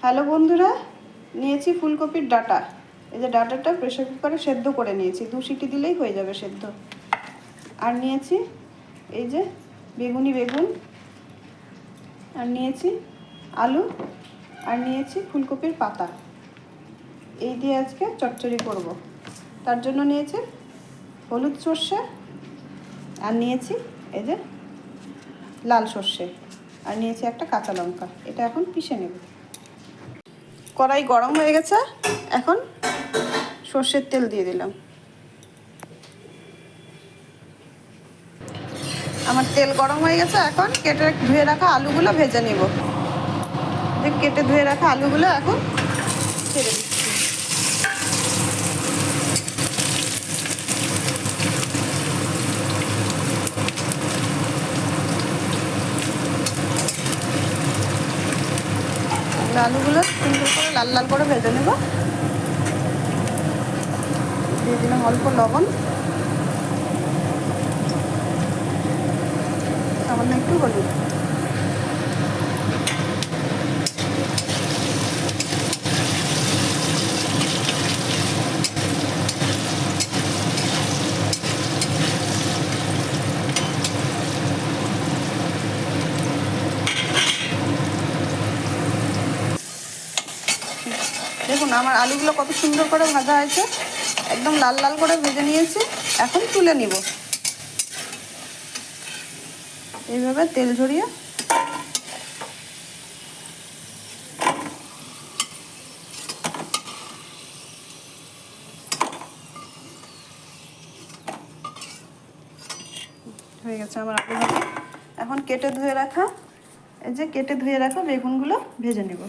Hello বন্ধুরা, নিয়েছি ফুলকপির ডাঁটা। এই যে ডাঁটাটা প্রেসার কুকারে সেদ্ধ করে নিয়েছি, 2 সিটি দিলেই হয়ে যাবে সেদ্ধ। আর নিয়েছি এই যে বেগুন, আর নিয়েছি আলু, আর নিয়েছি ফুলকপির পাতা। এই দিয়ে আজকে চচ্চড়ি করব। তার জন্য নিয়েছি হলুদ সর্ষে, আর নিয়েছি এই যে লাল সর্ষে, আর নিয়েছি একটা কাঁচা লঙ্কা। এটা এখন পিষে নেব। কড়াই গরম হয়ে গেছে, এখন সর্ষের তেল দিয়ে দিলাম। আমার তেল গরম হয়ে গেছে, এখন কেটে ধুয়ে রাখা আলুগুলো ভেজে নেব। যে কেটে ধুয়ে রাখা আলুগুলো এখন ছেড়ে দিচ্ছি। আলুগুলো সুন্দর করে লাল লাল করে ভেজে নেব। দিয়ে দিলাম অল্প লবণ, সামান্য একটু হলুদ। দেখুন আমার আলুগুলো কত সুন্দর করে ভাজা হয়েছে, একদম লাল লাল করে ভেজে নিয়েছি। এখন তুলে নিব এইভাবে তেল ঝরিয়ে। হয়ে গেছে আমার আলু ভাজা। এখন কেটে ধুয়ে রাখা বেগুনগুলো ভেজে নেব।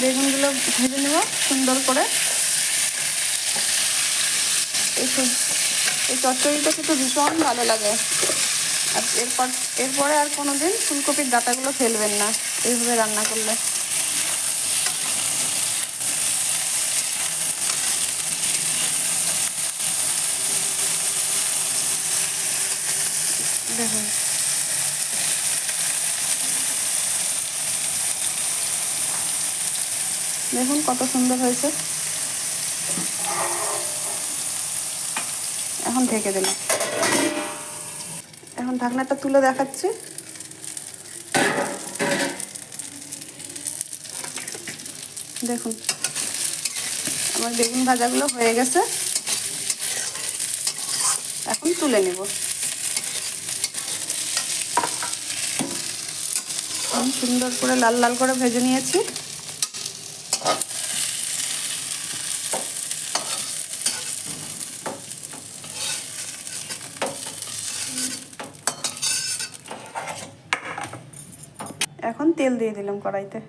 বেগুনগুলো ভেজে নেব সুন্দর করে। এই চচ্চড়িটা খেতে ভীষণ ভালো লাগে। আর এরপরে আর কোনো দিন ফুলকপির ডাঁটাগুলো ফেলবেন না এইভাবে রান্না করলে। দেখুন দেখুন কত সুন্দর হয়েছে। এখন ঢেকে দিলাম। এখন ঢাকনাটা তুলে দেখাচ্ছি। দেখুন আমার বেগুন ভাজাগুলো হয়ে গেছে, এখন তুলে নেব। আমি সুন্দর করে লাল লাল করে ভেজে নিয়েছি। এখন তেল দিয়ে দিলাম কড়াইতে।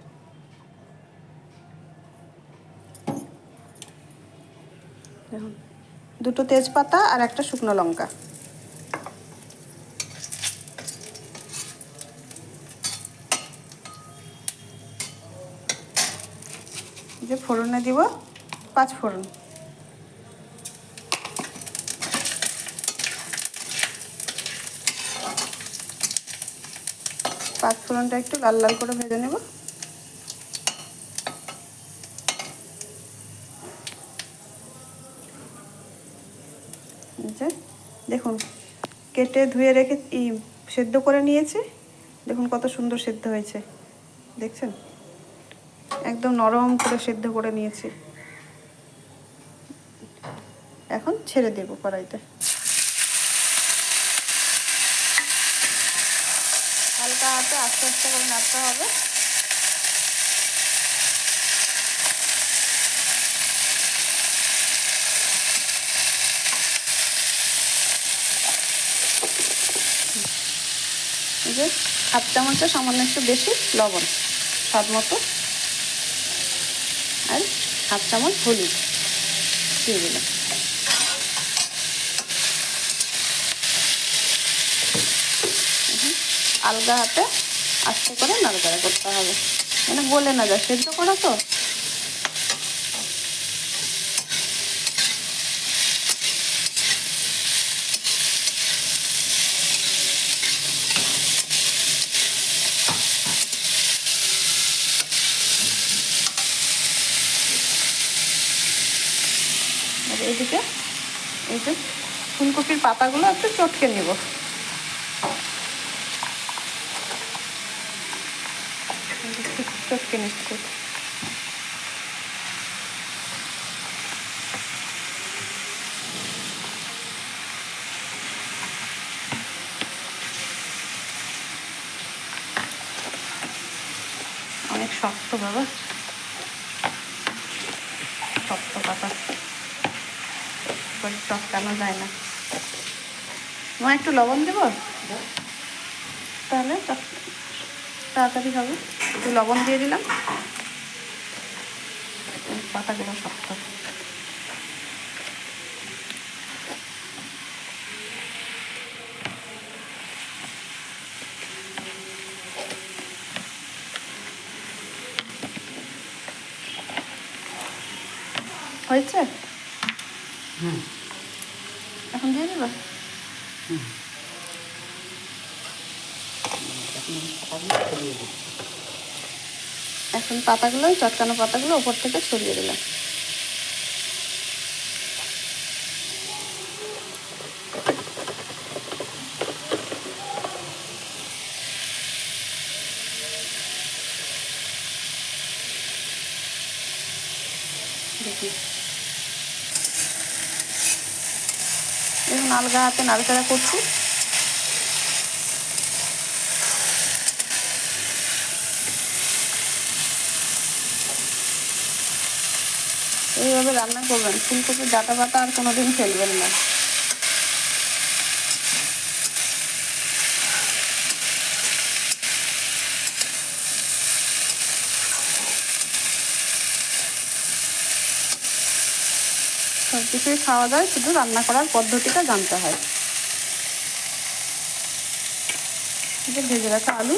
দেখুন 2টো তেজপাতা আর একটা শুকনো লঙ্কা। যে ফোড়নে দিব 5 ফোড়ন। পাঁচ ফোড়নটা একটু লাল লাল করে ভেজে নেব। দেখুন কেটে ধুয়ে রেখে সেদ্ধ করে নিয়েছি। দেখুন কত সুন্দর সেদ্ধ হয়েছে, দেখছেন একদম নরম করে সেদ্ধ করে নিয়েছি। এখন ছেড়ে দেব কড়াইতে। হালকা হাতে আস্তে আস্তে করে নাড়তে হবে। এই যে 1/2 চামচের সামান্য একটু বেশি লবণ স্বাদ মতো, আর 1/2 চামচ হলুদ দিয়ে দিলাম। আলগা হাতে আস্তে করে নাড়াচাড়া করতে হবে। গলে না যায়, সেদ্ধ করা তো। আর এদিকে এই যে ফুলকপির পাতাগুলো একটু চটকে নেব। চটকে নিচ্ছি। অনেক শক্ত বাবা, শক্ত পাতা, চটকানো যায় না। মা একটু লবণ দেবো তাহলে তাড়াতাড়ি হবে। একটু লবণ দিয়ে দিলাম। পাতাগুলো শক্ত। হয়েছে? এখন দিয়ে দেবো। এখন পাতাগুলো, চটকানো পাতাগুলো ওপর থেকে ছড়িয়ে দিলাম। দেখি দেখুন, আলগা হাতে নাড়াচাড়া করছি। এইভাবে রান্না করবেন, ফুলকপির ডাঁটা পাতা আর কোনোদিন ফেলবেন না। সব কিছুই খাওয়া যায়, শুধু রান্না করার পদ্ধতিটা জানতে হয়। ভেজে রাখা আলু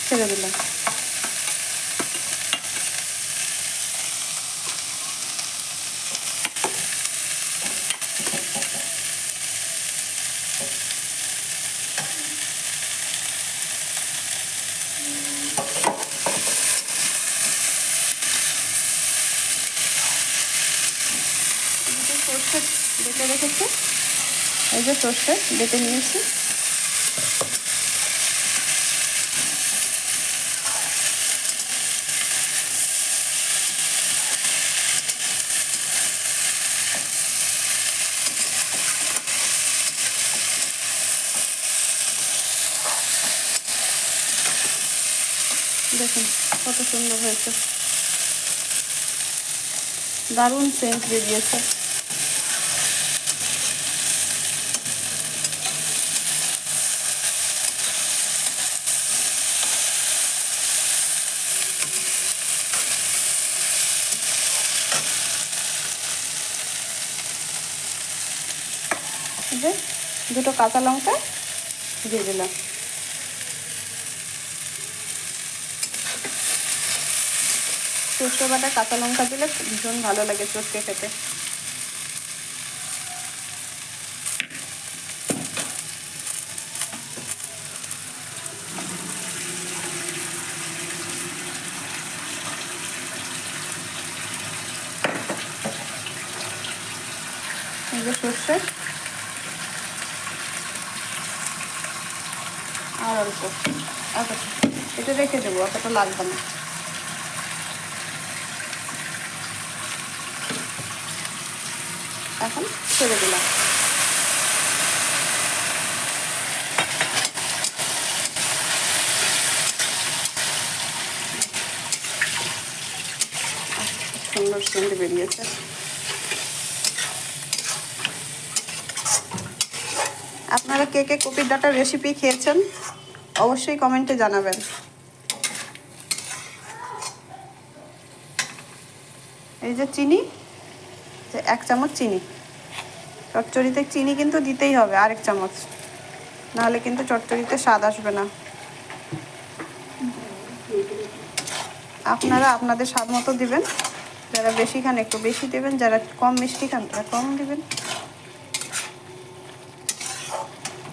ছেড়ে দিলাম। সর্ষে বেটে রেখেছি, এই যে সর্ষে বেটে নিয়েছি। দেখুন কত সুন্দর হয়েছে, দারুণ সেন্ট বেরিয়েছে। যে দুটো কাঁচা লঙ্কা দিয়ে দিলাম। সর্ষে বাটা কাঁচা লঙ্কা দিলে ভীষণ ভালো লাগে চটকে খেতে। এই যে সর্ষে আর অল্প, এটা রেখে দেবো, অতটা লাগবে না। এখন ছেড়ে দিলাম। সুন্দর সেন্ট বেরিয়েছে। আপনারা কে কে কপির ডাঁটার রেসিপি খেয়েছেন অবশ্যই কমেন্টে জানাবেন। এই যে চিনি, যে 1 চামচ চিনি, চচ্চড়িতে চিনি কিন্তু দিতেই হবে, আরেক চামচ, নাহলে কিন্তু চচ্চড়িতে স্বাদ আসবে না। আপনারা আপনাদের স্বাদ মতো দিবেন। যারা বেশি খান একটু বেশি দেবেন, যারা কম মিষ্টি খান তারা কম দিবেন,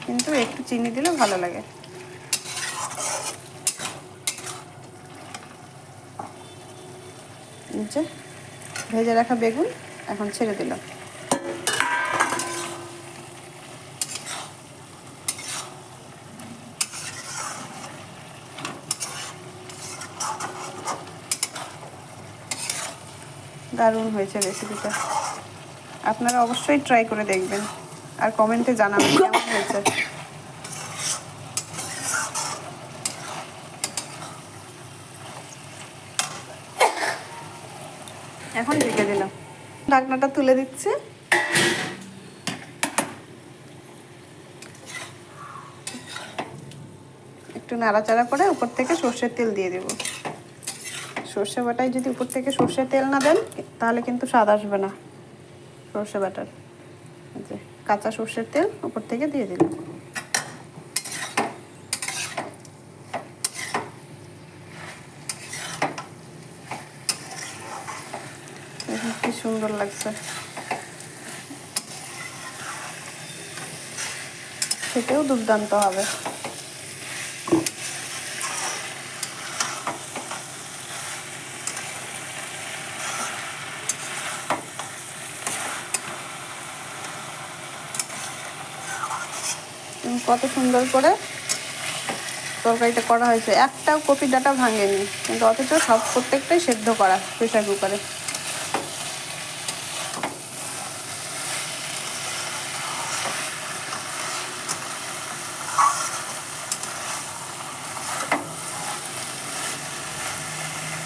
কিন্তু একটু চিনি দিলে ভালো লাগে। যে ভেজে রাখা বেগুন এখন ছেড়ে দিলাম। দারুণ হয়েছে রেসিপিটা, আপনারা অবশ্যই ট্রাই করে দেখবেন আর কমেন্টে জানাবেন কেমন হয়েছে। এখন ঢেকে দিলাম, ঢাকনাটা তুলে দিচ্ছি। একটু নাড়াচাড়া করে উপর থেকে সর্ষের তেল দিয়ে দেব। সর্ষে বাটায় যদি উপর থেকে সর্ষের তেল না দেন তাহলে কিন্তু স্বাদ আসবে না সর্ষে বাটার। কাঁচা সর্ষের তেল উপর থেকে দিয়ে দিলাম। কি সুন্দর লাগছে, খেতেও দুর্দান্ত হবে। কত সুন্দর করে তরকারিটা করা হয়েছে, একটাও কপির ডাঁটা ভাঙেনি, কিন্তু অথচ সব প্রত্যেকটাই সেদ্ধ করা প্রেসার কুকারে।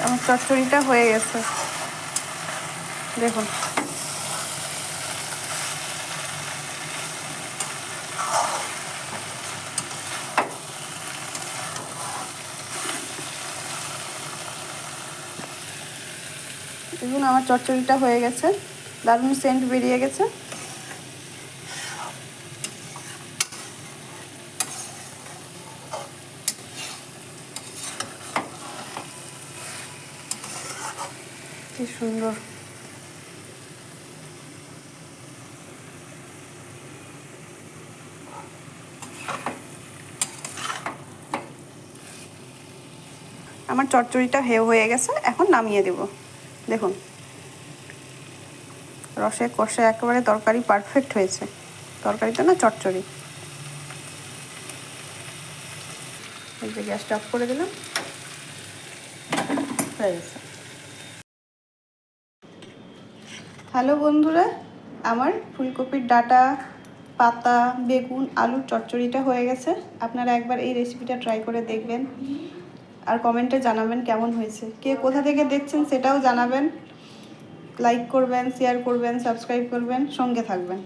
আমার চচ্চড়িটা হয়ে গেছে, দেখুন। দেখুন আমার চচ্চড়িটা হয়ে গেছে, দারুণ সেন্ট বেরিয়ে গেছে। কি সুন্দর। আমার চচ্চড়িটা হয়ে গেছে, এখন নামিয়ে দেব। দেখুন রসে কষে একেবারে তরকারি পারফেক্ট হয়েছে, তরকারিটা না চচ্চড়ি। এই যে গ্যাসটা অফ করে দিলাম, হয়ে গেছে। হ্যালো বন্ধুরা, আমার ফুলকপির ডাঁটা, পাতা, বেগুন, আলুর চচ্চড়িটা হয়ে গেছে। আপনারা একবার এই রেসিপিটা ট্রাই করে দেখবেন আর কমেন্টে জানাবেন কেমন হয়েছে। কে কোথা থেকে দেখছেন সেটাও জানাবেন। লাইক করবেন, শেয়ার করবেন, সাবস্ক্রাইব করবেন, সঙ্গে থাকবেন।